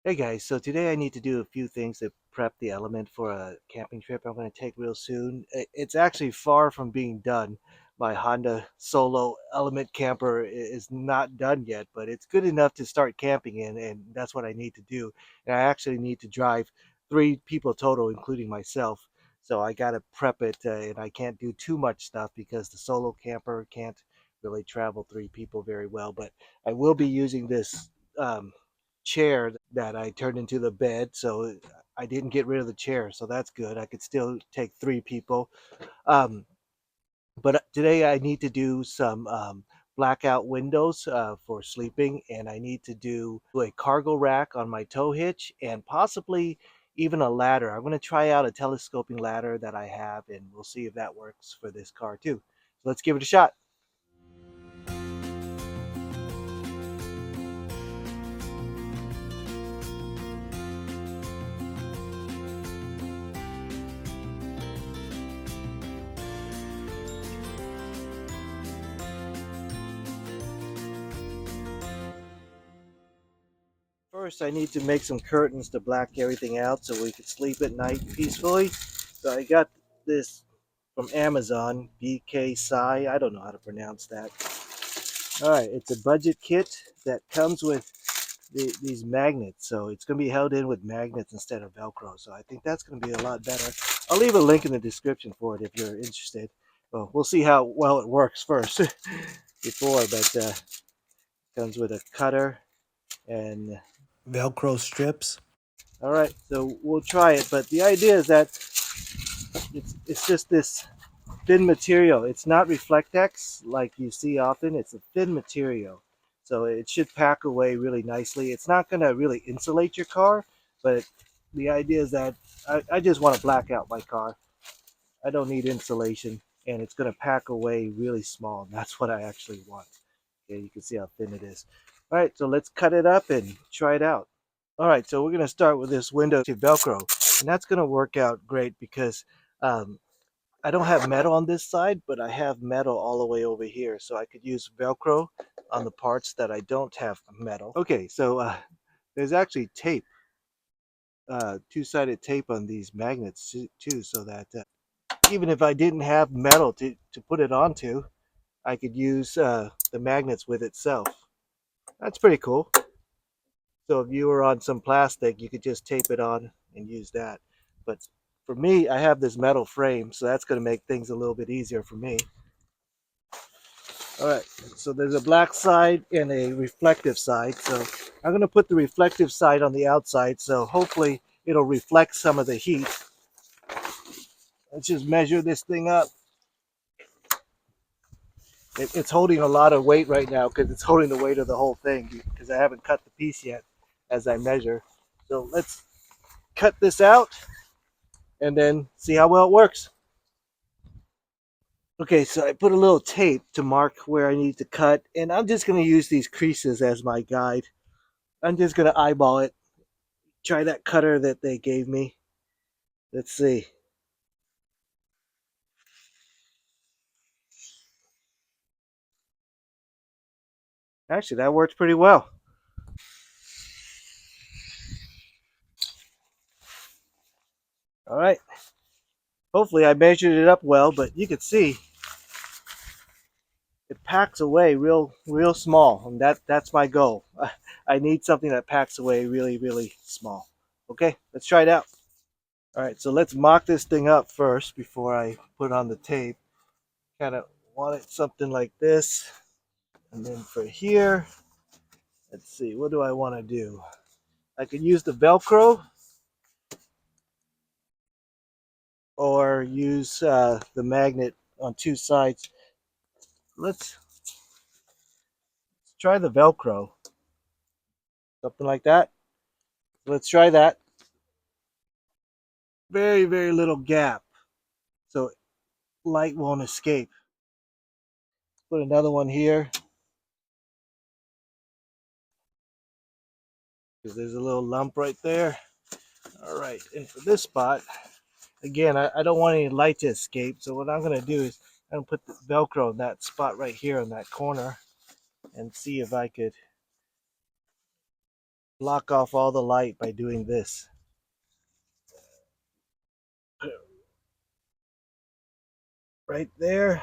Hey guys, so today I need to do a few things to prep the element for a camping trip I'm going to take real soon. It's actually far from being done. My Honda Solo Element camper is not done yet, but it's good enough to start camping in, and that's what I need to do. And I actually need to drive 3 people total, including myself. So I got to prep it, and I can't do too much stuff because the Solo camper can't really travel 3 people very well. But I will be using this chair that I turned into the bed. So I didn't get rid of the chair. So that's good. I could still take 3 people. Um, but today I need to do some blackout windows for sleeping. And I need to do a cargo rack on my tow hitch and possibly even a ladder. I'm going to try out a telescoping ladder that I have and we'll see if that works for this car too. So let's give it a shot. First, I need to make some curtains to black everything out so we can sleep at night peacefully. So I got this from Amazon, BK Sai. I don't know how to pronounce that. All right, it's a budget kit that comes with these magnets. So it's going to be held in with magnets instead of Velcro. So I think that's going to be a lot better. I'll leave a link in the description for it if you're interested. Well, we'll see how well it works first before, but comes with a cutter and Velcro strips. All right, so we'll try it, but the idea is that it's just this thin material. It's not Reflectex like you see often. It's a thin material, so it should pack away really nicely. It's not going to really insulate your car, but the idea is that I just want to black out my car. I don't need insulation, and it's going to pack away really small. And that's what I actually want. Okay, you can see how thin it is. All right, so let's cut it up and try it out. All right, so we're going to start with this window to Velcro, and that's going to work out great because um, I don't have metal on this side, but I have metal all the way over here, so I could use Velcro on the parts that I don't have metal. Okay, so there's actually tape, two-sided tape on these magnets too, so that even if I didn't have metal to put it onto, I could use the magnets with itself. That's pretty cool. So if you were on some plastic, you could just tape it on and use that. But for me, I have this metal frame, so that's going to make things a little bit easier for me. All right, so there's a black side and a reflective side. So I'm going to put the reflective side on the outside, so hopefully it'll reflect some of the heat. Let's just measure this thing up. It's holding a lot of weight right now because it's holding the weight of the whole thing because I haven't cut the piece yet as I measure. So let's cut this out and then see how well it works. Okay, so I put a little tape to mark where I need to cut, and I'm just going to use these creases as my guide. I'm just going to eyeball it. Try that cutter that they gave me. Let's see. Actually, that worked pretty well. All right. Hopefully I measured it up well, but you can see it packs away real small, and that's my goal. I need something that packs away really small. Okay, let's try it out. All right, so let's mock this thing up first before I put on the tape. Kind of want it something like this. And then for here, let's see, what do I want to do? I could use the Velcro or use the magnet on 2 sides. Let's try the Velcro, something like that. Let's try that. Very little gap, so light won't escape. Put another one here because there's a little lump right there. All right, and for this spot, again, I don't want any light to escape, so what I'm going to do is I'm going to put the Velcro in that spot right here in that corner and see if I could block off all the light by doing this. Right there.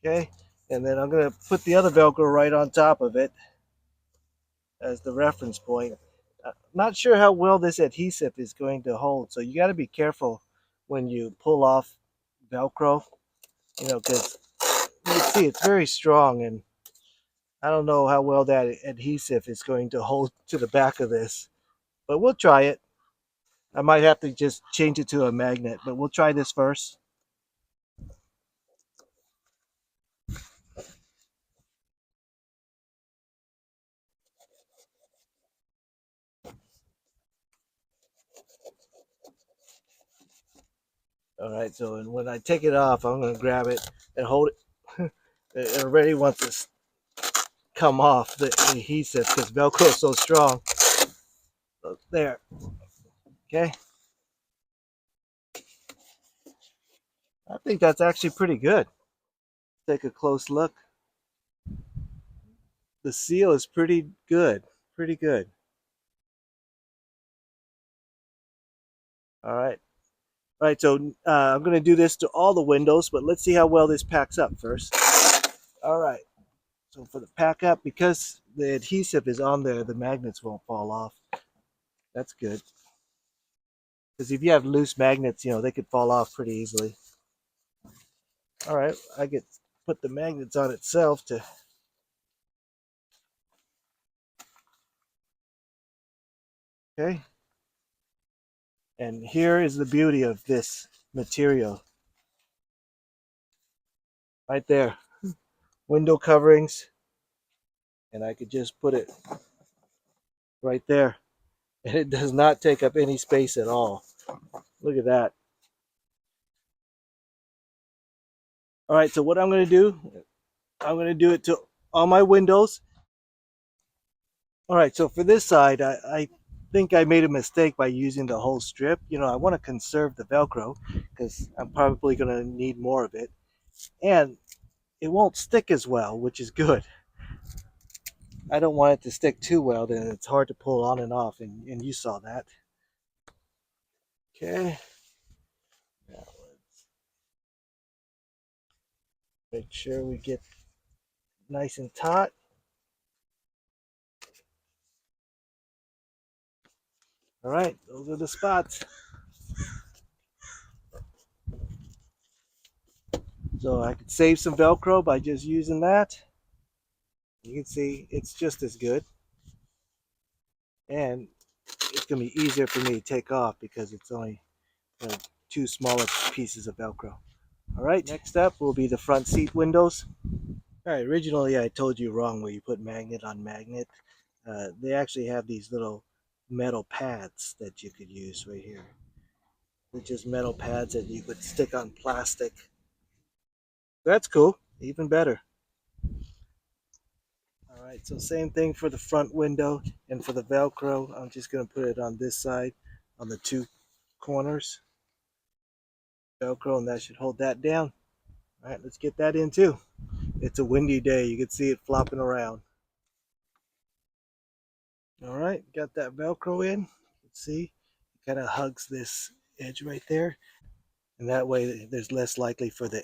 Okay. And then I'm going to put the other Velcro right on top of it as the reference point. Not sure how well this adhesive is going to hold, so you got to be careful when you pull off Velcro, because you can see it's very strong, and I don't know how well that adhesive is going to hold to the back of this, but we'll try it. I might have to just change it to a magnet, but we'll try this first. All right, so and when I take it off, I'm going to grab it and hold it. It already wants to come off the adhesive because Velcro is so strong. So there, okay. I think that's actually pretty good. Take a close look. The seal is pretty good. Pretty good. All right. All right, so I'm going to do this to all the windows, but let's see how well this packs up first. All right. So for the pack up, because the adhesive is on there, the magnets won't fall off. That's good. Because if you have loose magnets, they could fall off pretty easily. All right, I get put the magnets on itself to. Okay. And here is the beauty of this material. Right there. Window coverings. And I could just put it right there. And it does not take up any space at all. Look at that. All right, so what I'm going to do, I'm going to do it to all my windows. All right, so for this side, I think I made a mistake by using the whole strip. I want to conserve the Velcro because I'm probably going to need more of it. And it won't stick as well, which is good. I don't want it to stick too well, then it's hard to pull on and off, and you saw that. Okay, now let's make sure we get nice and taut. All right, those are the spots. So I could save some Velcro by just using that. You can see it's just as good. And it's going to be easier for me to take off because it's only two smaller pieces of Velcro. All right, next up will be the front seat windows. All right, originally I told you wrong where you put magnet on magnet. They actually have these little metal pads that you could use right here. They're just metal pads that you could stick on plastic. That's cool, even better. All right, so same thing for the front window and for the Velcro. I'm just going to put it on this side on the two corners. Velcro, and that should hold that down. All right, let's get that in too. It's a windy day. You can see it flopping around. All right, got that Velcro in. Let's see, it kind of hugs this edge right there. And that way there's less likely for the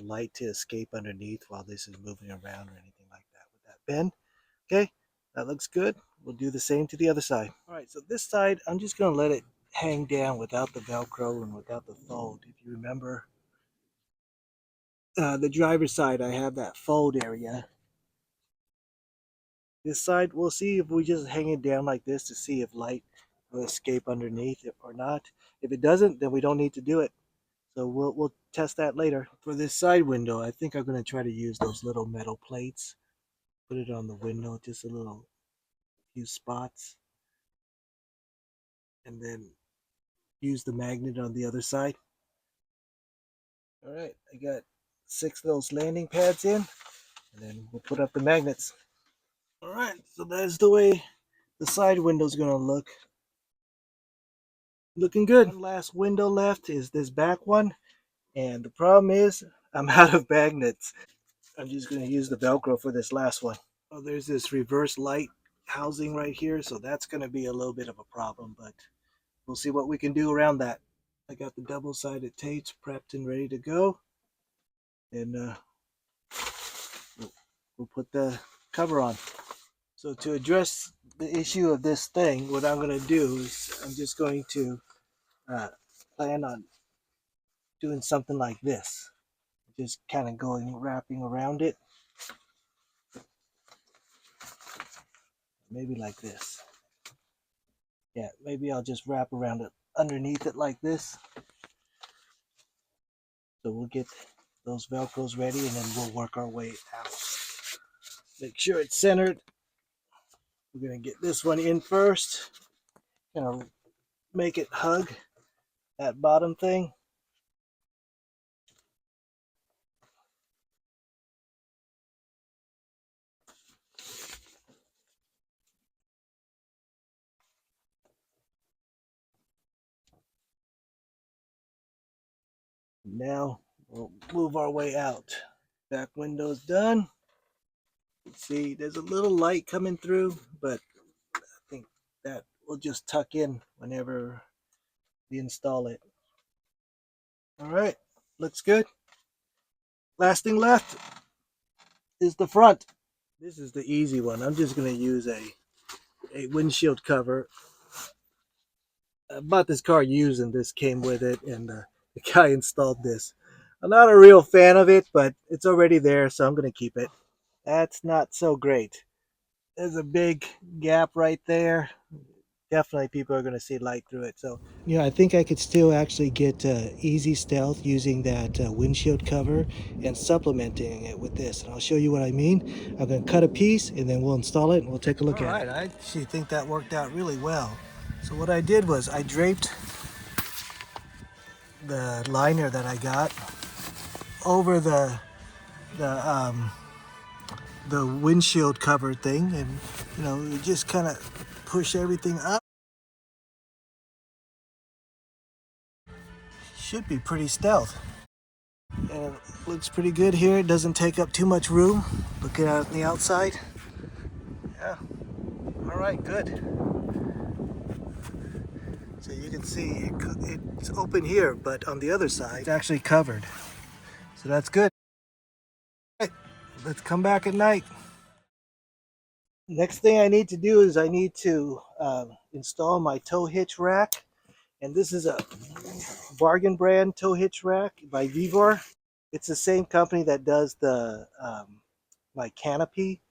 light to escape underneath while this is moving around or anything like that with that bend. Okay, that looks good. We'll do the same to the other side. All right, so this side, I'm just going to let it hang down without the Velcro and without the fold. If you remember, the driver's side, I have that fold area. This side, we'll see if we just hang it down like this to see if light will escape underneath it or not. If it doesn't, then we don't need to do it. So we'll test that later. For this side window, I think I'm going to try to use those little metal plates. Put it on the window, just a little few spots. And then use the magnet on the other side. All right, I got 6 of those landing pads in. And then we'll put up the magnets. All right, so that's the way the side window's going to look. Looking good. One last window left is this back one. And the problem is I'm out of magnets. I'm just going to use the Velcro for this last one. Oh, there's this reverse light housing right here, so that's going to be a little bit of a problem, but we'll see what we can do around that. I got the double-sided tapes prepped and ready to go, and we'll put the cover on. So to address the issue of this thing, what I'm going to do is I'm just going to plan on doing something like this. Just kind of wrapping around it. Maybe like this. Yeah, maybe I'll just wrap around it underneath it like this. So we'll get those Velcros ready and then we'll work our way out. Make sure it's centered. We're going to get this one in first. Gonna make it hug that bottom thing. Now we'll move our way out. Back window's done. See, there's a little light coming through, but I think that will just tuck in whenever we install it. All right, looks good. Last thing left is the front. This is the easy one. I'm just going to use a windshield cover. I bought this car used and this came with it, and the guy installed this. I'm not a real fan of it, but it's already there, so I'm going to keep it. That's not so great. There's a big gap right there. Definitely people are going to see light through it. So yeah, I think I could still actually get easy stealth using that windshield cover and supplementing it with this. And I'll show you what I mean. I'm going to cut a piece and then we'll install it and we'll take a look at it. All right, I actually think that worked out really well. So what I did was I draped the liner that I got over the um, the windshield cover thing, and you just kind of push everything up. Should be pretty stealth. And it looks pretty good here. It doesn't take up too much room. Looking at the outside. Yeah. All right, good. So you can see it's open here, but on the other side, it's actually covered. So that's good. All right, let's come back at night. Next thing I need to do is I need to install my tow hitch rack. And this is a bargain brand tow hitch rack by Vivor. It's the same company that does the my canopy.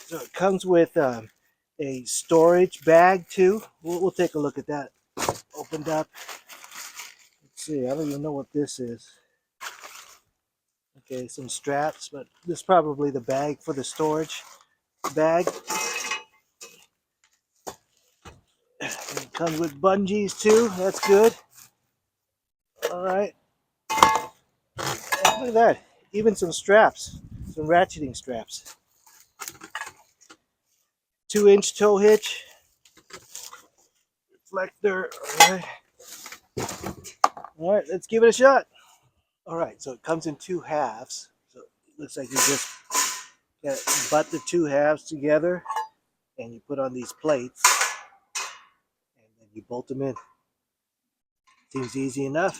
So it comes with a storage bag too. We'll take a look at that. Opened up. Let's see. I don't even know what this is. Okay, some straps, but this is probably the bag for the storage bag. It comes with bungees too. That's good. All right. Oh, look at that. Even some straps, some ratcheting straps. 2-inch tow hitch. Reflector. All right, let's give it a shot. All right, so it comes in 2 halves. So it looks like you just butt the 2 halves together and you put on these plates and then you bolt them in. Seems easy enough.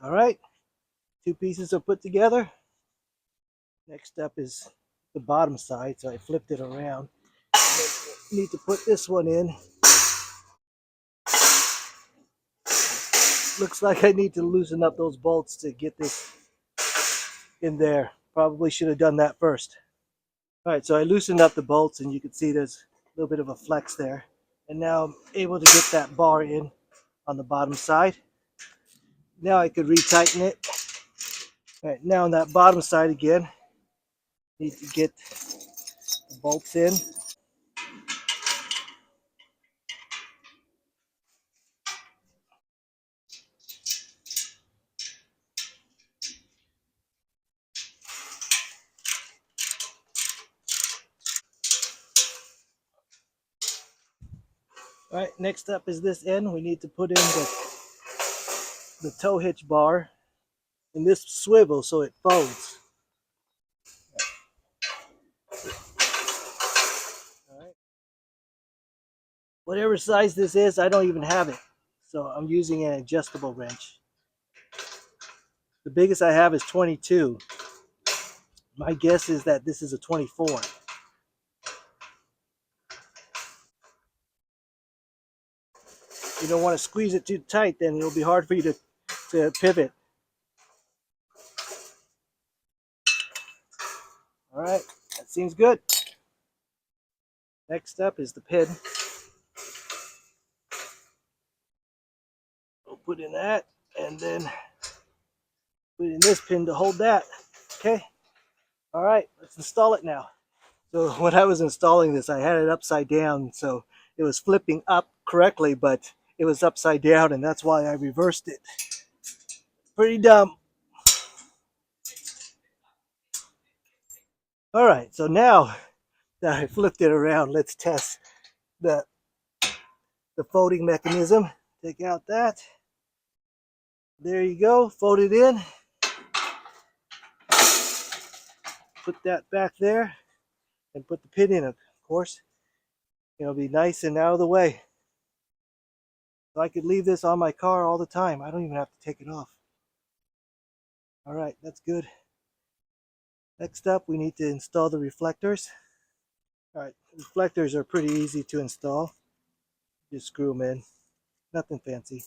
All right, 2 pieces are put together. Next up is the bottom side, so I flipped it around. Need to put this one in. Looks like I need to loosen up those bolts to get this in there. Probably should have done that first. All right, so I loosened up the bolts and you can see there's a little bit of a flex there. And now I'm able to get that bar in on the bottom side. Now I could retighten it. All right, now on that bottom side again, need to get the bolts in. All right, next up is this end. We need to put in the tow hitch bar in this swivel so it folds. All right. Whatever size this is, I don't even have it. So I'm using an adjustable wrench. The biggest I have is 22. My guess is that this is a 24. You don't want to squeeze it too tight, then it'll be hard for you to pivot. All right, that seems good. Next up is the pin. We'll put in that, and then put in this pin to hold that. Okay. All right, let's install it now. So when I was installing this, I had it upside down, so it was flipping up correctly, but it was upside down, and that's why I reversed it. Pretty dumb. All right, so now that I flipped it around, let's test the the folding mechanism. Take out that. There you go, fold it in. Put that back there and put the pin in it, of course. It'll be nice and out of the way. So I could leave this on my car all the time. I don't even have to take it off. All right, that's good. Next up, we need to install the reflectors. All right, reflectors are pretty easy to install. Just screw them in. Nothing fancy.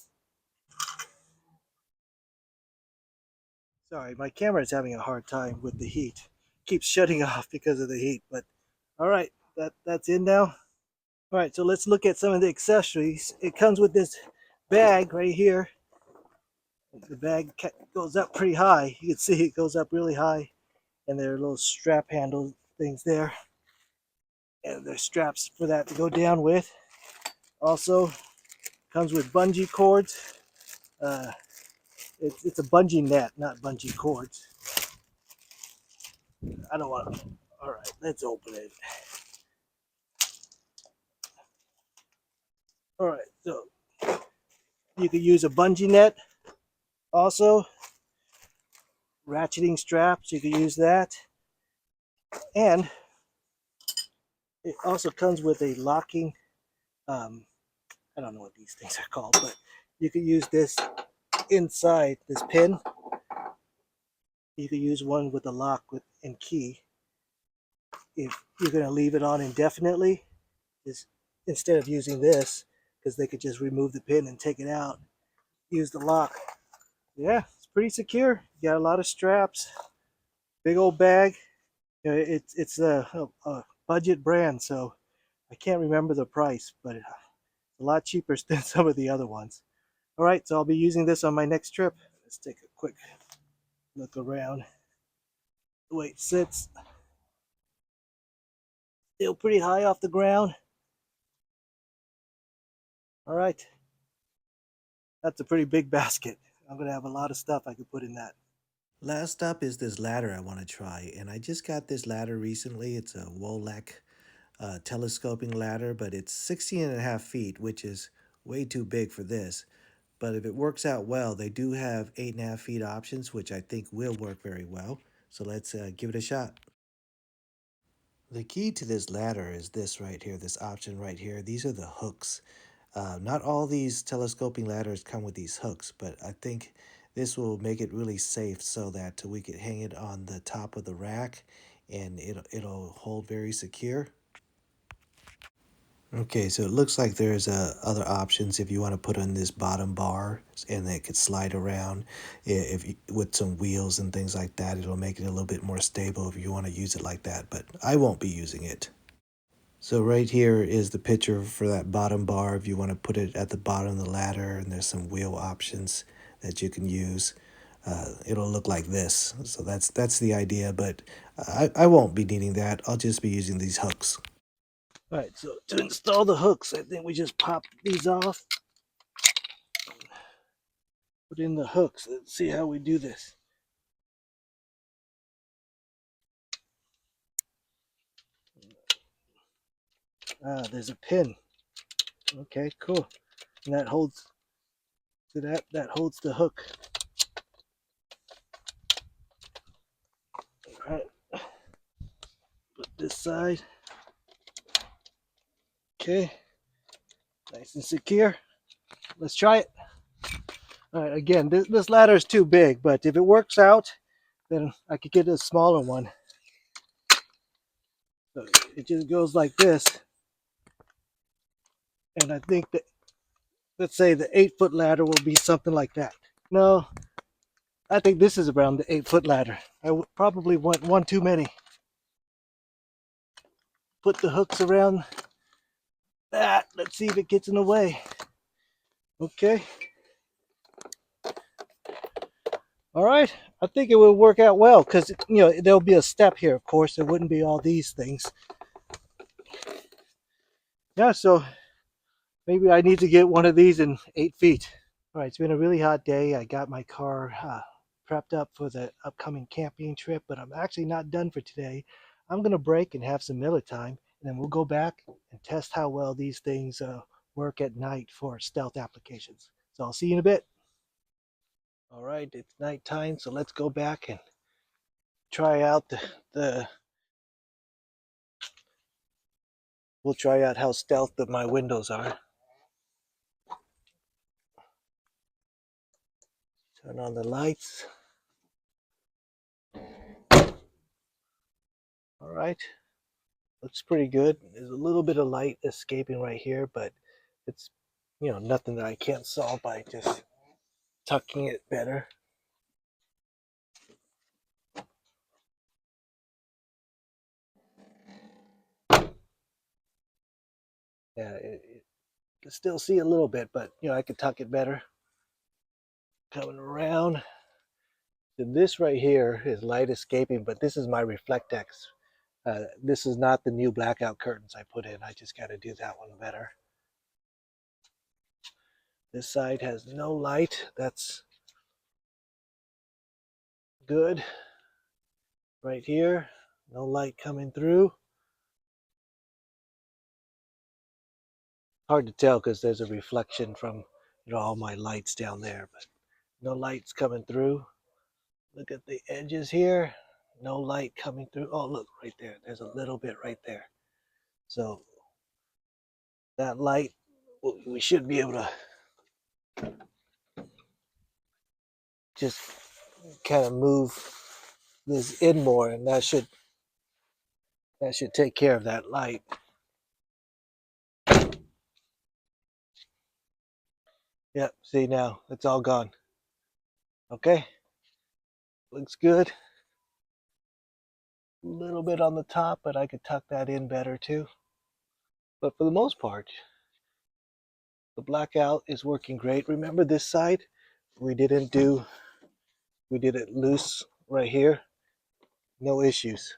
Sorry, my camera is having a hard time with the heat. Keeps shutting off because of the heat, but all right, that's in now. All right, so let's look at some of the accessories. It comes with this bag right here. The bag goes up pretty high. You can see it goes up really high, and there are little strap handle things there, and there's straps for that to go down with. Also comes with bungee cords. Uh, it's a bungee net, not bungee cords. I don't want to. All right, let's open it. All right, so you could use a bungee net. Also, ratcheting straps, you could use that. And it also comes with a locking, um, I don't know what these things are called, but you could use this inside this pin. You could use one with a lock and key. If you're going to leave it on indefinitely, is instead of using this, because they could just remove the pin and take it out, use the lock. Yeah, it's pretty secure. You got a lot of straps, big old bag. You know, it's a budget brand, so I can't remember the price, but it's a lot cheaper than some of the other ones. All right, so I'll be using this on my next trip. Let's take a quick look around. The way it sits, still pretty high off the ground. All right, that's a pretty big basket. I'm gonna have a lot of stuff I could put in that. Last up is this ladder I want to try, and I just got this ladder recently. It's a Wolek telescoping ladder, but it's 16 and a half feet, which is way too big for this. But if it works out well, they do have 8.5 feet options, which I think will work very well. So let's give it a shot. The key to this ladder is this right here, this option right here. These are the hooks. Not all these telescoping ladders come with these hooks, but I think this will make it really safe so that we could hang it on the top of the rack and it'll hold very secure. Okay, so it looks like there's other options if you want to put on this bottom bar and it could slide around if you, with some wheels and things like that. It'll make it a little bit more stable if you want to use it like that, but I won't be using it. So right here is the picture for that bottom bar if you want to put it at the bottom of the ladder, and there's some wheel options that you can use. It'll look like this. So that's the idea, but I won't be needing that. I'll just be using these hooks. All right, so to install the hooks, I think we just pop these off, put in the hooks. Let's see how we do this. There's a pin. Okay, cool. And that holds to that holds the hook. All right, put this side. Okay, nice and secure. Let's try it. All right, again, this ladder is too big, but if it works out, then I could get a smaller one. So it just goes like this. And I think that, let's say the 8-foot ladder will be something like that. No, I think this is around the 8-foot ladder. I probably went one too many. Put the hooks around that. Let's see if it gets in the way. Okay. All right. I think it will work out well because, there'll be a step here, of course. There wouldn't be all these things. Yeah, so maybe I need to get one of these in 8 feet. All right, it's been a really hot day. I got my car prepped up for the upcoming camping trip, but I'm actually not done for today. I'm going to break and have some Miller time, and then we'll go back and test how well these things work at night for stealth applications. So I'll see you in a bit. All right, it's nighttime, so let's go back and try out we'll try out how stealth my windows are. Turn on the lights. All right, looks pretty good. There's a little bit of light escaping right here, but it's nothing that I can't solve by just tucking it better. Yeah, it can still see a little bit, but I could tuck it better. Coming around. So this right here is light escaping, but this is my Reflectex. This is not the new blackout curtains I put in. I just got to do that one better. This side has no light. That's good. Right here, no light coming through. Hard to tell because there's a reflection from all my lights down there, but no lights coming through. Look at the edges here. No light coming through. Oh, look right there. There's a little bit right there. So that light, we should be able to just kind of move this in more, and that should take care of that light. Yep. See, now it's all gone. Okay. Looks good. A little bit on the top, but I could tuck that in better too. But for the most part, the blackout is working great. Remember this side? We didn't do, we did it loose right here. No issues.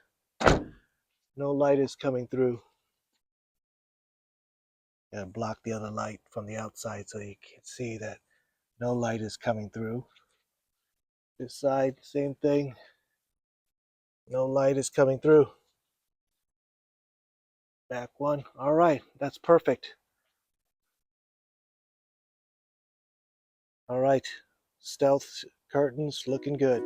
No light is coming through. And block the other light from the outside so you can see that no light is coming through. This side, same thing. No light is coming through. Back one. All right, that's perfect. All right, stealth curtains looking good.